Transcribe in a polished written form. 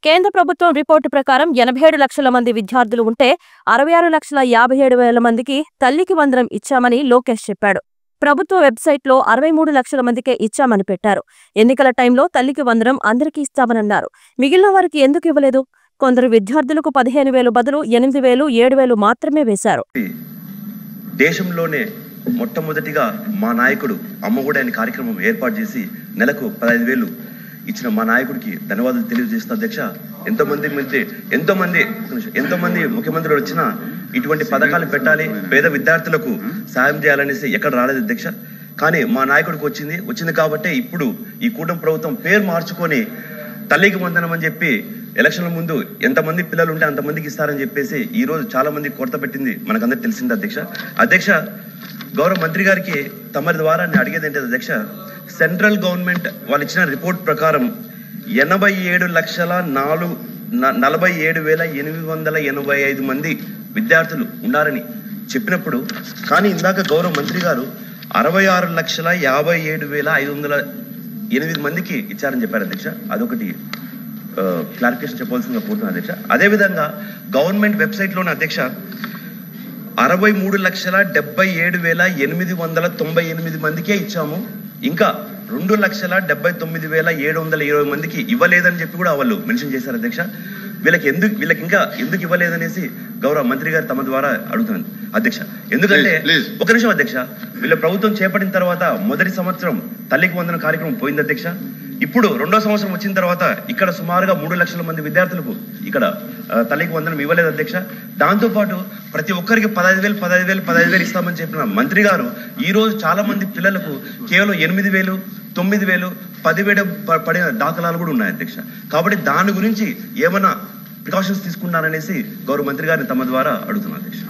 కేంద్ర ప్రభుత్వం రిపోర్టు ప్రకారం 87 లక్షల మంది విద్యార్థులు ఉంటే 66,57,000 మందికి తల్లికి వందనం ఇచ్చామని లోకేష్ చెప్పాడు. ప్రభుత్వ వెబ్సైట్లో 63 లక్షల మందికే ఇచ్చామని పెట్టారు. ఎన్నికల టైంలో తల్లికి వందనం అందరికీ ఇస్తామన్నారు. మిగిలిన వారికి ఎందుకు ఇవ్వలేదు? కొందరు విద్యార్థులకు 15,000 బదులు 8,000, 7,000 మాత్రమే వేశారు. దేశంలోనే మొట్టమొదటిగా మా నాయకుడు అమ్మఒడి అనే కార్యక్రమం ఏర్పాటు చేసి నెలకు 15,000 ఇచ్చిన మా నాయకుడికి ధన్యవాదాలు తెలియజేస్తున్న అధ్యక్ష. ఎంతోమంది ముఖ్యమంత్రులు వచ్చినా ఇటువంటి పథకాలు పెట్టాలి, పేద విద్యార్థులకు సాయం చేయాలనేసి ఎక్కడ రాలేదు అధ్యక్ష. కానీ మా నాయకుడికి వచ్చింది కాబట్టి ఇప్పుడు ఈ కూటమి ప్రభుత్వం పేరు మార్చుకొని తల్లికి వందనం అని చెప్పి ఎలక్షన్ల ముందు ఎంతమంది పిల్లలు ఉంటే అంతమందికి ఇస్తారని చెప్పేసి ఈ రోజు చాలా మంది కొరత పెట్టింది మనకందరికి తెలిసింది అధ్యక్ష. గౌరవ మంత్రి గారికి తమరి ద్వారా నేను అడిగేది ఏంటంటే అధ్యక్ష, సెంట్రల్ గవర్నమెంట్ వాళ్ళు ఇచ్చిన రిపోర్ట్ ప్రకారం 87,47,885 మంది విద్యార్థులు ఉన్నారని చెప్పినప్పుడు, కానీ ఇందాక గౌరవ మంత్రి గారు 66,57,508 మందికి ఇచ్చారని చెప్పారు అధ్యక్ష. అదొకటి క్లారిఫికేషన్ చెప్పవలసిందిగా కోరుతున్నాను అధ్యక్ష. అదేవిధంగా గవర్నమెంట్ వెబ్సైట్లోనే అధ్యక్ష 63,77,898 మందికే ఇచ్చాము, ఇంకా 2,79,720 మందికి ఇవ్వలేదని చెప్పి కూడా వాళ్ళు మెన్షన్ చేశారు అధ్యక్ష. వీళ్ళకి ఇంకా ఎందుకు ఇవ్వలేదనేసి గౌరవ మంత్రి గారు తమ ద్వారా అడుగుతున్నాను అధ్యక్ష. ఎందుకంటే ఒక నిమిషం అధ్యక్ష, వీళ్ళ ప్రభుత్వం చేపట్టిన తర్వాత మొదటి సంవత్సరం తల్లికి వందనం కార్యక్రమం పోయింది అధ్యక్ష. ఇప్పుడు రెండో సంవత్సరం వచ్చిన తర్వాత ఇక్కడ సుమారుగా 3 లక్షల మంది విద్యార్థులకు ఇక్కడ తల్లికి వందనం ఇవ్వలేదు అధ్యక్ష. దాంతోపాటు ప్రతి ఒక్కరికి 15,000 ఇస్తామని చెప్పిన మంత్రి గారు ఈ రోజు చాలా మంది పిల్లలకు కేవలం 8,000, 9,000, 10,000 పడిన దాఖలాలు కూడా ఉన్నాయి అధ్యక్ష. కాబట్టి దాని గురించి ఏమైనా ప్రికాషన్స్ తీసుకున్నారనేసి గౌరవ మంత్రి గారిని తమ ద్వారా అడుగుతున్నాను అధ్యక్ష.